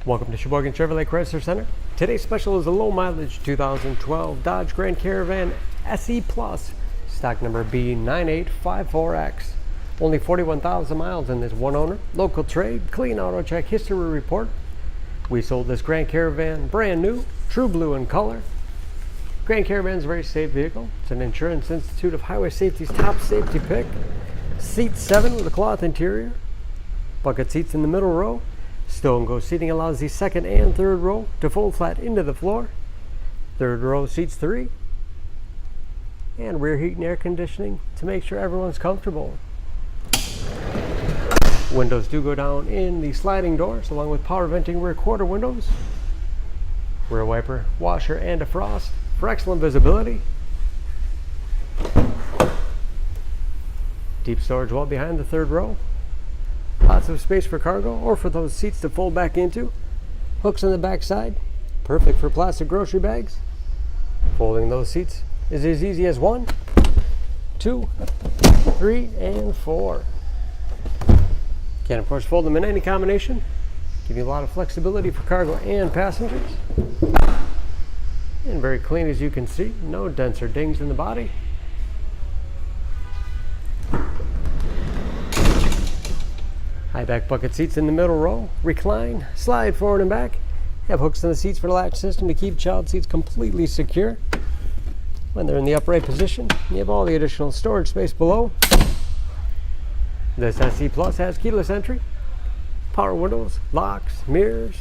Welcome to Sheboygan Chevrolet Chrysler Center. Today's special is a low mileage 2012 Dodge Grand Caravan SE Plus, stock number B9854X. Only 41,000 miles in this one owner, local trade, clean auto check history report. We sold this Grand Caravan brand new, true blue in color. Grand Caravan is a very safe vehicle. It's an Insurance Institute of Highway Safety's top safety pick. Seat 7 with a cloth interior. Bucket seats in the middle row. Stow and go seating allows the second and third row to fold flat into the floor. Third row seats 3. And rear heat and air conditioning to make sure everyone's comfortable. Windows do go down in the sliding doors along with power venting rear quarter windows. Rear wiper, washer, and defrost for excellent visibility. Deep storage well behind the third row. Lots of space for cargo or for those seats to fold back into. Hooks on the back side, perfect for plastic grocery bags. Folding those seats is as easy as 1, 2, 3, and 4. Can of course fold them in any combination. Give you a lot of flexibility for cargo and passengers. And very clean as you can see, no dents or dings in the body. High back bucket seats in the middle row, recline, slide forward and back. Have hooks in the seats for the latch system to keep child seats completely secure. When they're in the upright position, you have all the additional storage space below. This SE Plus has keyless entry, power windows, locks, mirrors.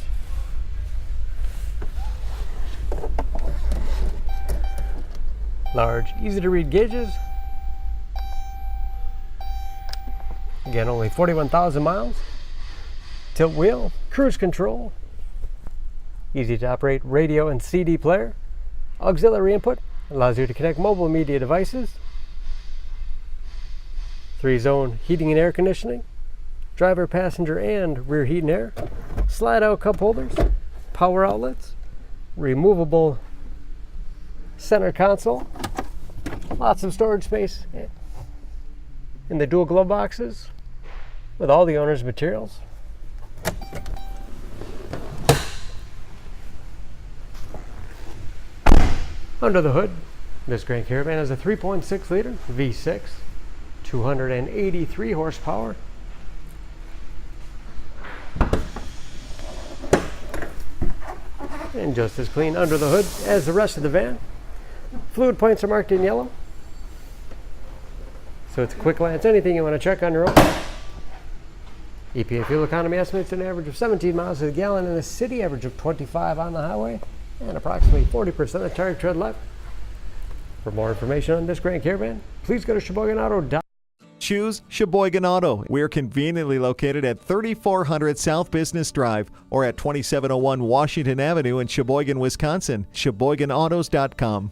Large, easy to read gauges. Again, only 41,000 miles. Tilt wheel, cruise control. Easy to operate radio and CD player. Auxiliary input allows you to connect mobile media devices. 3-zone heating and air conditioning. Driver, passenger, and rear heat and air. Slide out cup holders. Power outlets. Removable center console. Lots of storage space in the dual glove boxes with all the owner's materials. Under the hood, this Grand Caravan has a 3.6 liter V6, 283 horsepower. And just as clean under the hood as the rest of the van. Fluid points are marked in yellow. So it's a quick glance, anything you want to check on your own. EPA fuel economy estimates an average of 17 miles to the gallon in the city, average of 25 on the highway, and approximately 40% of tire tread left. For more information on this Grand Caravan, please go to SheboyganAuto.com. Choose Sheboygan Auto. We're conveniently located at 3400 South Business Drive or at 2701 Washington Avenue in Sheboygan, Wisconsin. SheboyganAutos.com.